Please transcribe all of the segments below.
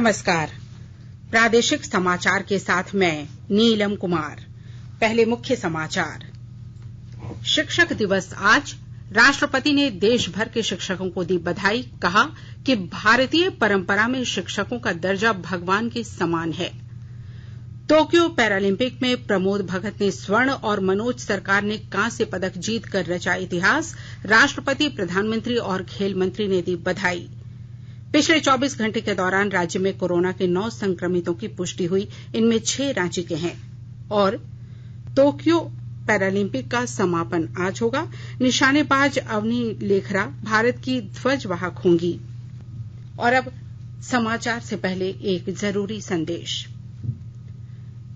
नमस्कार। प्रादेशिक समाचार के साथ मैं नीलम कुमार। पहले मुख्य समाचार। शिक्षक दिवस आज। राष्ट्रपति ने देश भर के शिक्षकों को दी बधाई। कहा कि भारतीय परंपरा में शिक्षकों का दर्जा भगवान के समान है। टोक्यो पैरालंपिक में प्रमोद भगत ने स्वर्ण और मनोज सरकार ने कांस्य पदक जीत कर रचा इतिहास। राष्ट्रपति, प्रधानमंत्री और खेल मंत्री ने दी बधाई। पिछले 24 घंटे के दौरान राज्य में कोरोना के 9 संक्रमितों की पुष्टि हुई। इनमें 6 रांची के हैं। और टोक्यो पैरालंपिक का समापन आज होगा। निशानेबाज अवनी लेखरा भारत की ध्वजवाहक होंगी। और अब समाचार से पहले एक जरूरी संदेश।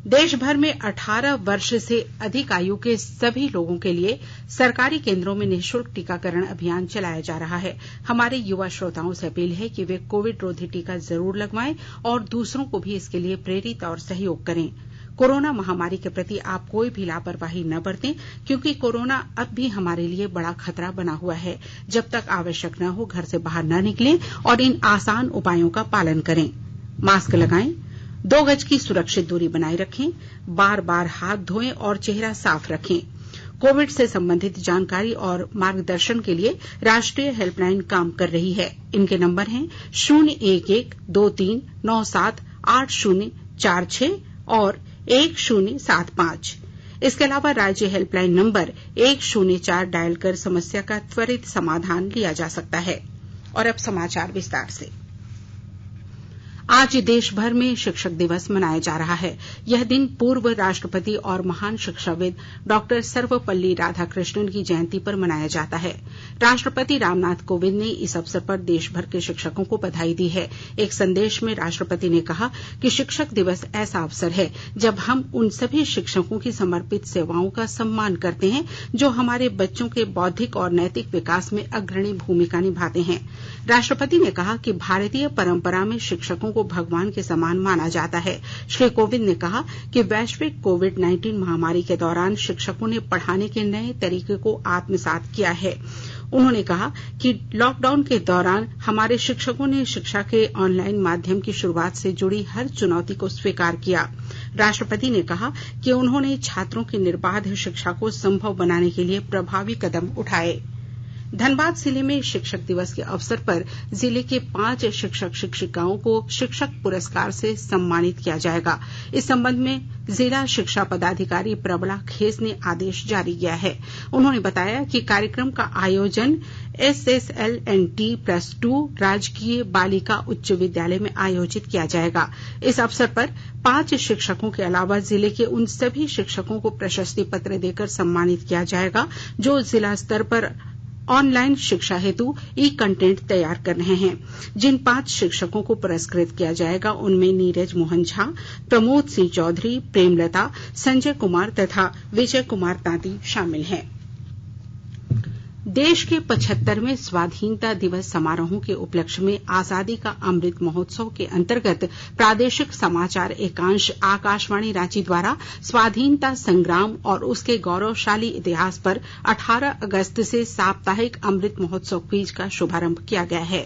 देश भर में 18 वर्ष से अधिक आयु के सभी लोगों के लिए सरकारी केंद्रों में निःशुल्क टीकाकरण अभियान चलाया जा रहा है। हमारे युवा श्रोताओं से अपील है कि वे कोविड रोधी टीका जरूर लगवाएं और दूसरों को भी इसके लिए प्रेरित और सहयोग करें। कोरोना महामारी के प्रति आप कोई भी लापरवाही न बरतें, क्योंकि कोरोना अब भी हमारे लिए बड़ा खतरा बना हुआ है। जब तक आवश्यक न हो, घर से बाहर न निकलें और इन आसान उपायों का पालन करें। मास्क लगाएं, 2 गज की सुरक्षित दूरी बनाए रखें, बार बार हाथ धोएं और चेहरा साफ रखें। कोविड से संबंधित जानकारी और मार्गदर्शन के लिए राष्ट्रीय हेल्पलाइन काम कर रही है। इनके नंबर हैं 01123978046 और 1075। इसके अलावा राज्य हेल्पलाइन नंबर 104 डायल कर समस्या का त्वरित समाधान लिया जा सकता है। और अब समाचार विस्तार से। आज देश भर में शिक्षक दिवस मनाया जा रहा है। यह दिन पूर्व राष्ट्रपति और महान शिक्षाविद डॉक्टर सर्वपल्ली राधाकृष्णन की जयंती पर मनाया जाता है। राष्ट्रपति रामनाथ कोविंद ने इस अवसर पर देश भर के शिक्षकों को बधाई दी है। एक संदेश में राष्ट्रपति ने कहा कि शिक्षक दिवस ऐसा अवसर है जब हम उन सभी शिक्षकों की समर्पित सेवाओं का सम्मान करते हैं जो हमारे बच्चों के बौद्धिक और नैतिक विकास में अग्रणी भूमिका निभाते हैं। राष्ट्रपति ने कहा कि भारतीय परंपरा में शिक्षकों को भगवान के समान माना जाता है। श्री कोविंद ने कहा कि वैश्विक कोविड-19 महामारी के दौरान शिक्षकों ने पढ़ाने के नए तरीके को आत्मसात किया है। उन्होंने कहा कि लॉकडाउन के दौरान हमारे शिक्षकों ने शिक्षा के ऑनलाइन माध्यम की शुरुआत से जुड़ी हर चुनौती को स्वीकार किया। राष्ट्रपति ने कहा कि उन्होंने छात्रों की निर्बाध शिक्षा को संभव बनाने के लिए प्रभावी कदम उठाए। धनबाद जिले में शिक्षक दिवस के अवसर पर जिले के 5 शिक्षक शिक्षिकाओं को शिक्षक पुरस्कार से सम्मानित किया जाएगा। इस संबंध में जिला शिक्षा पदाधिकारी प्रबला खेस ने आदेश जारी किया है। उन्होंने बताया कि कार्यक्रम का आयोजन SSLNT+2 राजकीय बालिका उच्च विद्यालय में आयोजित किया जाएगा। इस अवसर पर 5 शिक्षकों के अलावा जिले के उन सभी शिक्षकों को प्रशस्ति पत्र देकर सम्मानित किया जाएगा जो जिला स्तर पर ऑनलाइन शिक्षा हेतु कंटेंट तैयार कर रहे हैं। जिन 5 शिक्षकों को पुरस्कृत किया जाएगा उनमें नीरज मोहन झा, प्रमोद सिंह चौधरी, प्रेमलता, संजय कुमार तथा विजय कुमार तांती शामिल हैं। देश के 75वें स्वाधीनता दिवस समारोहों के उपलक्ष्य में आजादी का अमृत महोत्सव के अंतर्गत प्रादेशिक समाचार एकांश आकाशवाणी रांची द्वारा स्वाधीनता संग्राम और उसके गौरवशाली इतिहास पर 18 अगस्त से साप्ताहिक अमृत महोत्सव क्विज का शुभारंभ किया गया है।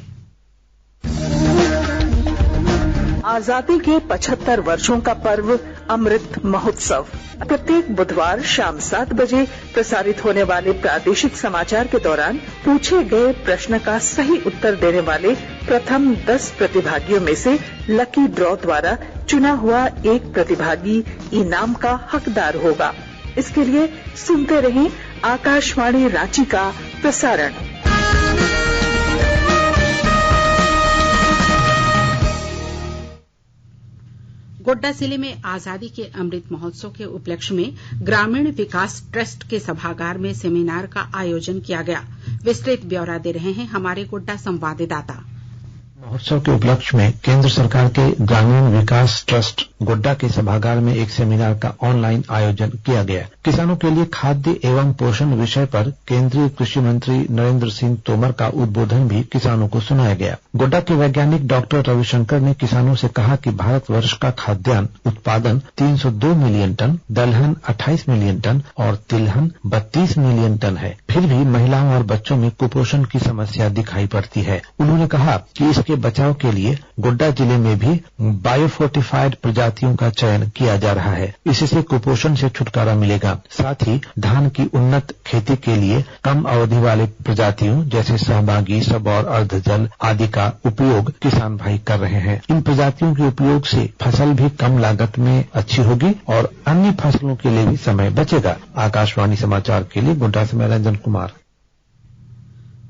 आजादी के 75 वर्षों का पर्व अमृत महोत्सव प्रत्येक बुधवार शाम 7 बजे प्रसारित होने वाले प्रादेशिक समाचार के दौरान पूछे गए प्रश्न का सही उत्तर देने वाले प्रथम 10 प्रतिभागियों में से लकी ड्रॉ द्वारा चुना हुआ एक प्रतिभागी इनाम का हकदार होगा। इसके लिए सुनते रहें आकाशवाणी रांची का प्रसारण। गोड्डा जिले में आजादी के अमृत महोत्सव के उपलक्ष्य में ग्रामीण विकास ट्रस्ट के सभागार में सेमिनार का आयोजन किया गया। विस्तृत ब्यौरा दे रहे हैं हमारे गोड्डा संवाददाता। महोत्सव के उपलक्ष्य में केंद्र सरकार के ग्रामीण विकास ट्रस्ट गोड्डा के सभागार में एक सेमिनार का ऑनलाइन आयोजन किया गया। किसानों के लिए खाद्य एवं पोषण विषय पर केंद्रीय कृषि मंत्री नरेंद्र सिंह तोमर का उद्बोधन भी किसानों को सुनाया गया। गोड्डा के वैज्ञानिक डॉक्टर रविशंकर ने किसानों से कहा कि भारतवर्ष का खाद्यान्न उत्पादन 302 मिलियन टन, दलहन 28 मिलियन टन और तिलहन 32 मिलियन टन है। फिर भी महिलाओं और बच्चों में कुपोषण की समस्या दिखाई पड़ती है। उन्होंने कहा कि इसके बचाव के लिए गोड्डा जिले में भी बायोफोर्टिफाइड प्रजातियों का चयन किया जा रहा है। इससे कुपोषण से छुटकारा मिलेगा। साथ ही धान की उन्नत खेती के लिए कम अवधि वाले प्रजातियों जैसे सहभागी, सबौर, अर्धजल आदि का उपयोग किसान भाई कर रहे हैं। इन प्रजातियों के उपयोग से फसल भी कम लागत में अच्छी होगी और अन्य फसलों के लिए भी समय बचेगा। आकाशवाणी समाचार के लिए गोड्डा से मैं रंजन कुमार।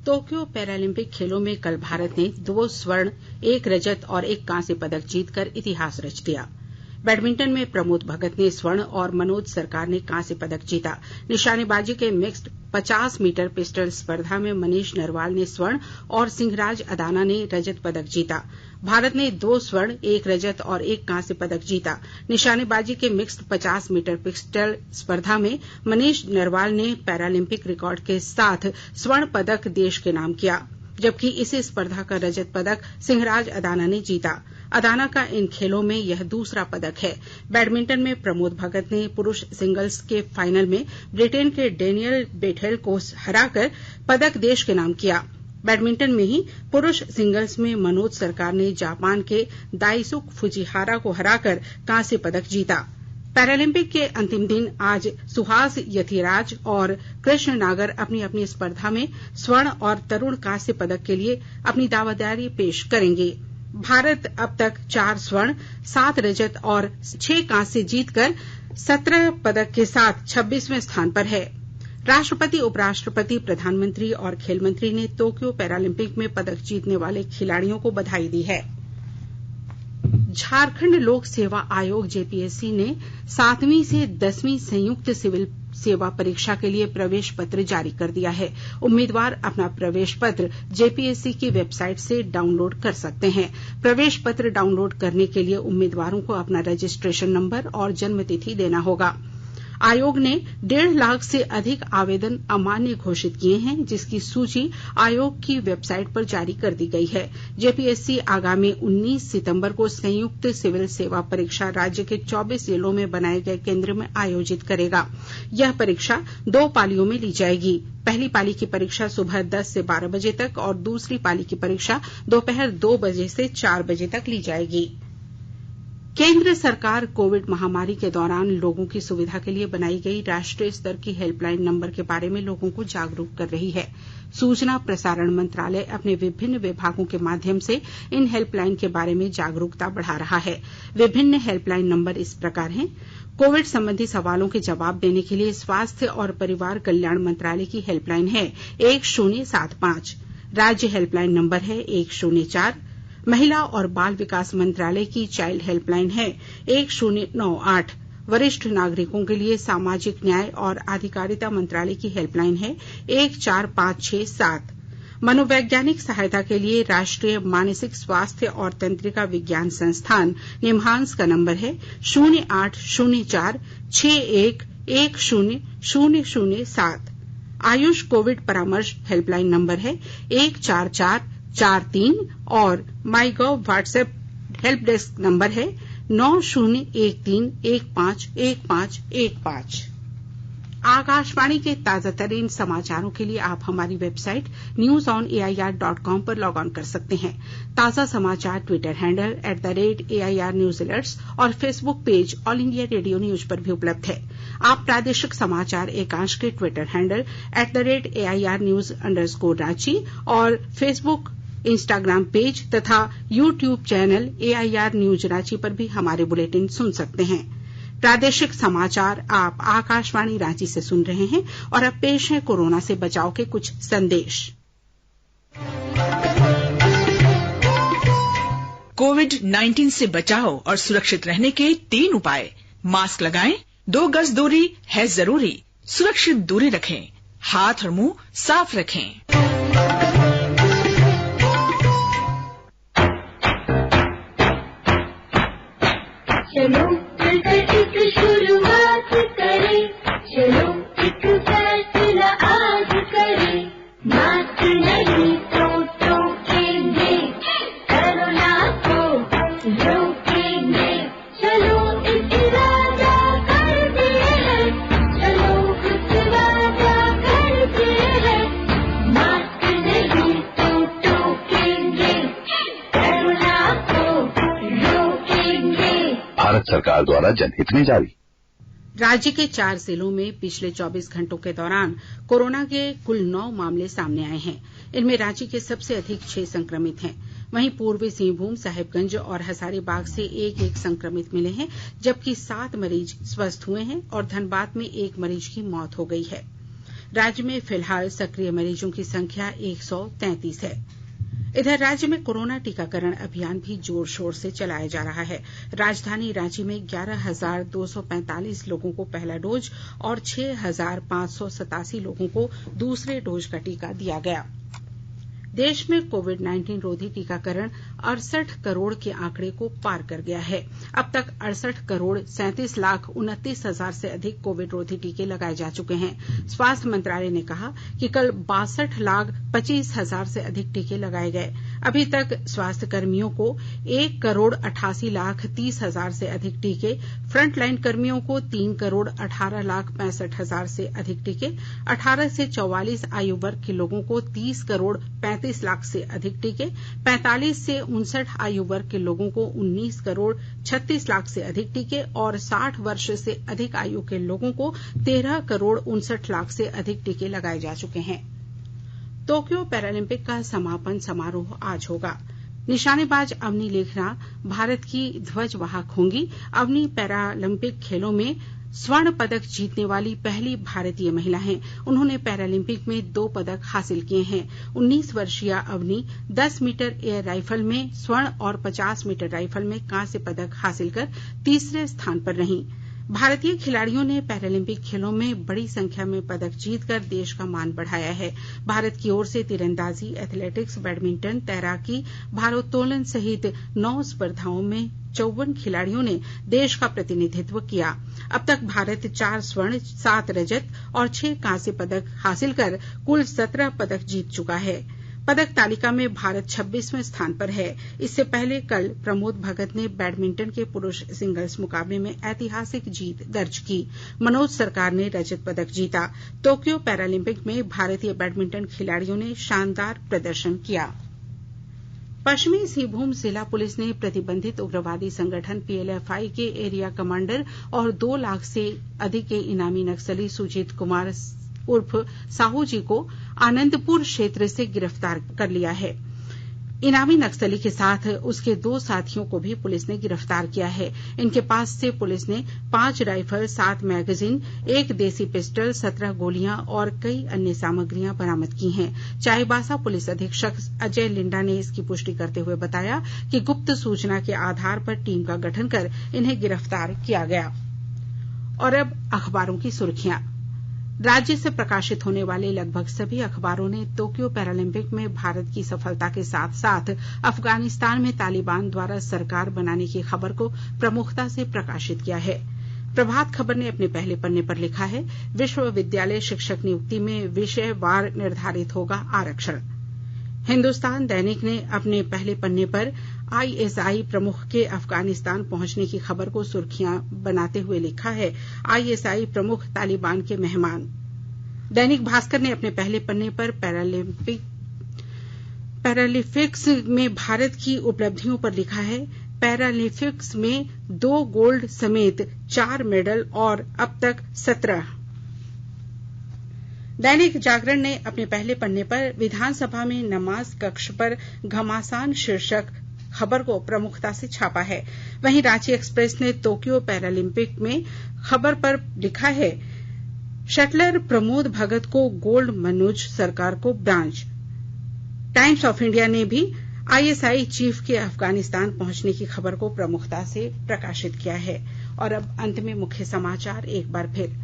टोक्यो पैरालंपिक खेलों में कल भारत ने 2 स्वर्ण, 1 रजत और 1 कांस्य पदक जीतकर इतिहास रच दिया। बैडमिंटन में प्रमोद भगत ने स्वर्ण और मनोज सरकार ने कांस्य पदक जीता। निशानेबाजी के मिक्स्ड 50 मीटर पिस्टल स्पर्धा में मनीष नरवाल ने स्वर्ण और सिंहराज अदाना ने रजत पदक जीता। भारत ने 2 स्वर्ण, 1 रजत और 1 कांस्य पदक जीता। निशानेबाजी के मिक्स्ड 50 मीटर पिस्टल स्पर्धा में मनीष नरवाल ने पैरालंपिक रिकॉर्ड के साथ स्वर्ण पदक देश के नाम किया, जबकि इसी स्पर्धा का रजत पदक सिंहराज अदाना ने जीता। अदाना का इन खेलों में यह दूसरा पदक है। बैडमिंटन में प्रमोद भगत ने पुरुष सिंगल्स के फाइनल में ब्रिटेन के डेनियल बेथेल को हराकर पदक देश के नाम किया। बैडमिंटन में ही पुरुष सिंगल्स में मनोज सरकार ने जापान के दाइसुक फुजिहारा को हराकर कांस्य पदक जीता। पैरालंपिक के अंतिम दिन आज सुहास यतिराज और कृष्ण नागर अपनी अपनी स्पर्धा में स्वर्ण और तरुण कांस्य पदक के लिए अपनी दावेदारी पेश करेंगे। भारत अब तक 4 स्वर्ण, 7 रजत और 6 कांस्य जीतकर 17 पदक के साथ 26वें स्थान पर है। राष्ट्रपति, उपराष्ट्रपति, प्रधानमंत्री और खेल मंत्री ने टोक्यो पैरालंपिक में पदक जीतने वाले खिलाड़ियों को बधाई दी है। झारखंड लोक सेवा आयोग जेपीएससी ने 7वीं से 10वीं संयुक्त सिविल सेवा परीक्षा के लिए प्रवेश पत्र जारी कर दिया है। उम्मीदवार अपना प्रवेश पत्र जेपीएससी की वेबसाइट से डाउनलोड कर सकते हैं। प्रवेश पत्र डाउनलोड करने के लिए उम्मीदवारों को अपना रजिस्ट्रेशन नंबर और जन्म तिथि देना होगा। आयोग ने 1.5 लाख से अधिक आवेदन अमान्य घोषित किए हैं, जिसकी सूची आयोग की वेबसाइट पर जारी कर दी गई है। जेपीएससी आगामी 19 सितंबर को संयुक्त सिविल सेवा परीक्षा राज्य के 24 जिलों में बनाए गए केंद्र में आयोजित करेगा। यह परीक्षा 2 पालियों में ली जाएगी। पहली पाली की परीक्षा सुबह 10 से 12 बजे तक और दूसरी पाली की परीक्षा दोपहर 2 बजे से 4 बजे तक ली जाएगी। केंद्र सरकार कोविड महामारी के दौरान लोगों की सुविधा के लिए बनाई गई राष्ट्रीय स्तर की हेल्पलाइन नंबर के बारे में लोगों को जागरूक कर रही है। सूचना प्रसारण मंत्रालय अपने विभिन्न विभागों के माध्यम से इन हेल्पलाइन के बारे में जागरूकता बढ़ा रहा है। विभिन्न हेल्पलाइन नंबर इस प्रकार हैं। कोविड संबंधी सवालों के जवाब देने के लिए स्वास्थ्य और परिवार कल्याण मंत्रालय की हेल्पलाइन है 1075। राज्य हेल्पलाइन नंबर है 104। महिला और बाल विकास मंत्रालय की चाइल्ड हेल्पलाइन है 1098। वरिष्ठ नागरिकों के लिए सामाजिक न्याय और अधिकारिता मंत्रालय की हेल्पलाइन है 14567। मनोवैज्ञानिक सहायता के लिए राष्ट्रीय मानसिक स्वास्थ्य और तंत्रिका विज्ञान संस्थान निम्हांस का नंबर है 0804 611007। आयुष कोविड परामर्श हेल्पलाइन नंबर है 14443 और MyGov WhatsApp help desk number है 9013151515। आकाशवाणी के ताजा तरीन समाचारों के लिए आप हमारी वेबसाइट newsonair.com पर लॉग ऑन कर सकते हैं। ताजा समाचार Twitter handle @AIR News Alerts और Facebook page all India radio news पर भी उपलब्ध है। आप प्रादेशिक समाचार एकांश के ट्विटर हैंडल @AIR News_Ranchi और फेसबुक, इंस्टाग्राम पेज तथा YouTube channel AIR News Ranchi पर भी हमारे बुलेटिन सुन सकते हैं। प्रादेशिक समाचार आप आकाशवाणी रांची से सुन रहे हैं और अब पेश है कोरोना से बचाव के कुछ संदेश। कोविड-19 से बचाव और सुरक्षित रहने के 3 उपाय। मास्क लगाएं, 2 गज दूरी है जरूरी, सुरक्षित दूरी रखें, हाथ और मुंह साफ रखें। चलो मिलकर एक शुरुआत करें, चलो एक फैसला आज करें, मास्क नहीं तो टोकेंगे, कोरोना को रोकेंगे, चलो एक इरादा करते हैं, चलो कुछ वादा करते हैं, मास्क नहीं तो टोकेंगे, भारत सरकार द्वारा जनहित में जारी। राज्य के 4 जिलों में पिछले 24 घंटों के दौरान कोरोना के कुल 9 मामले सामने आए हैं। इनमें रांची के सबसे अधिक 6 संक्रमित हैं। वहीं पूर्वी सिंहभूम, साहिबगंज और हजारीबाग से एक संक्रमित मिले हैं, जबकि 7 मरीज स्वस्थ हुए हैं और धनबाद में 1 मरीज की मौत हो गई है। राज्य में फिलहाल सक्रिय मरीजों की संख्या 133 है। इधर राज्य में कोरोना टीकाकरण अभियान भी जोर शोर से चलाया जा रहा है। राजधानी रांची में 11,245 लोगों को पहला डोज और 6,587 लोगों को दूसरे डोज का टीका दिया गया। देश में कोविड-19 रोधी टीकाकरण 68 करोड़ के आंकड़े को पार कर गया है। अब तक 68 करोड़ 37 लाख 29 हजार से अधिक कोविड रोधी टीके लगाए जा चुके हैं। स्वास्थ्य मंत्रालय ने कहा कि कल 62 लाख 25 हजार से अधिक टीके लगाए गए। अभी तक स्वास्थ्य कर्मियों को 1 करोड़ 88 लाख 30 हजार से अधिक टीके, फ्रंटलाइन कर्मियों को 3 करोड़ 18 लाख 65 हजार से अधिक टीके, 18 से 44 आयु वर्ग के लोगों को 30 करोड़ 35 लाख से अधिक टीके, 45 से 59 आयु वर्ग के लोगों को 19 करोड़ 36 लाख से अधिक टीके और 60 वर्ष से अधिक आयु के लोगों को 13 करोड़ 59 लाख से अधिक टीके लगाए जा चुके हैं। टोक्यो पैरालंपिक का समापन समारोह आज होगा। निशानेबाज अवनी लेखरा भारत की ध्वजवाहक होंगी। अवनी पैरालंपिक खेलों में स्वर्ण पदक जीतने वाली पहली भारतीय महिला हैं। उन्होंने पैरालंपिक में 2 पदक हासिल किए हैं। 19 वर्षीय अवनी 10 मीटर एयर राइफल में स्वर्ण और 50 मीटर राइफल में कांस्य पदक हासिल कर तीसरे स्थान पर रहीं। भारतीय खिलाड़ियों ने पैरालंपिक खेलों में बड़ी संख्या में पदक जीतकर देश का मान बढ़ाया है। भारत की ओर से तीरंदाजी, एथलेटिक्स, बैडमिंटन, तैराकी, भारोत्तोलन सहित 9 स्पर्धाओं में 54 खिलाड़ियों ने देश का प्रतिनिधित्व किया। अब तक भारत 4 स्वर्ण, 7 रजत और 6 कांस्य पदक हासिल कर कुल 17 पदक जीत चुका है। पदक तालिका में भारत 26वें स्थान पर है। इससे पहले कल प्रमोद भगत ने बैडमिंटन के पुरुष सिंगल्स मुकाबले में ऐतिहासिक जीत दर्ज की। मनोज सरकार ने रजत पदक जीता। टोक्यो पैरालंपिक में भारतीय बैडमिंटन खिलाड़ियों ने शानदार प्रदर्शन किया। पश्चिमी सिंहभूम जिला पुलिस ने प्रतिबंधित उग्रवादी संगठन पीएलएफआई के एरिया कमांडर और 2 लाख से अधिक के इनामी नक्सली सुजीत कुमार उर्फ साहू जी को आनंदपुर क्षेत्र से गिरफ्तार कर लिया है। इनामी नक्सली के साथ उसके 2 साथियों को भी पुलिस ने गिरफ्तार किया है। इनके पास से पुलिस ने 5 राइफल, 7 मैगजीन, 1 देसी पिस्टल, 17 गोलियां और कई अन्य सामग्रियां बरामद की हैं। चाईबासा पुलिस अधीक्षक अजय लिंडा ने इसकी पुष्टि करते हुए बताया कि गुप्त सूचना के आधार पर टीम का गठन कर इन्हें गिरफ्तार किया गया। और अब अखबारों की सुर्खियां। राज्य से प्रकाशित होने वाले लगभग सभी अखबारों ने टोक्यो पैरालंपिक में भारत की सफलता के साथ साथ अफगानिस्तान में तालिबान द्वारा सरकार बनाने की खबर को प्रमुखता से प्रकाशित किया है। प्रभात खबर ने अपने पहले पन्ने पर लिखा है, विश्वविद्यालय शिक्षक नियुक्ति में विषयवार निर्धारित होगा आरक्षण। हिन्दुस्तान दैनिक ने अपने पहले पन्ने पर आईएसआई प्रमुख के अफगानिस्तान पहुंचने की खबर को सुर्खियां बनाते हुए लिखा है, आईएसआई प्रमुख तालिबान के मेहमान। दैनिक भास्कर ने अपने पहले पन्ने पर पैरालिम्पिक्स में भारत की उपलब्धियों पर लिखा है, पैरालिम्पिक्स में 2 गोल्ड समेत 4 मेडल और अब तक 17। दैनिक जागरण ने अपने पहले पन्ने पर विधानसभा में नमाज कक्ष पर घमासान शीर्षक खबर को प्रमुखता से छापा है। वहीं रांची एक्सप्रेस ने टोक्यो पैरालंपिक में खबर पर लिखा है, शटलर प्रमोद भगत को गोल्ड, मनोज सरकार को ब्रांज। टाइम्स ऑफ इंडिया ने भी आईएसआई चीफ के अफगानिस्तान पहुंचने की खबर को प्रमुखता से प्रकाशित किया है। और अब अंत में मुख्य समाचार एक बार फिर।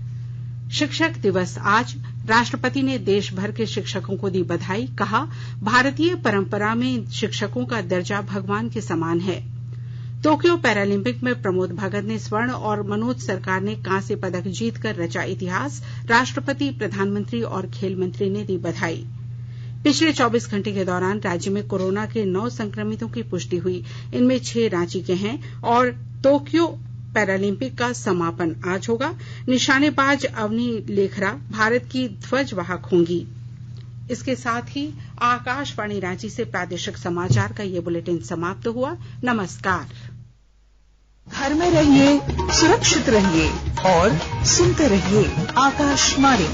शिक्षक दिवस आज, राष्ट्रपति ने देश भर के शिक्षकों को दी बधाई। कहा, भारतीय परंपरा में शिक्षकों का दर्जा भगवान के समान है। टोक्यो पैरालंपिक में प्रमोद भगत ने स्वर्ण और मनोज सरकार ने कांस्य पदक जीतकर रचा इतिहास। राष्ट्रपति, प्रधानमंत्री और खेल मंत्री ने दी बधाई। पिछले 24 घंटे के दौरान राज्य में कोरोना के 9 संक्रमितों की पुष्टि हुई। इनमें 6 रांची के हैं। और टोक्यो पैरालंपिक का समापन आज होगा। निशानेबाज अवनी लेखरा भारत की ध्वजवाहक होंगी। इसके साथ ही आकाशवाणी रांची से प्रादेशिक समाचार का ये बुलेटिन समाप्त हुआ। नमस्कार। घर में रहिए, सुरक्षित रहिए और सुनते रहिए आकाशवाणी।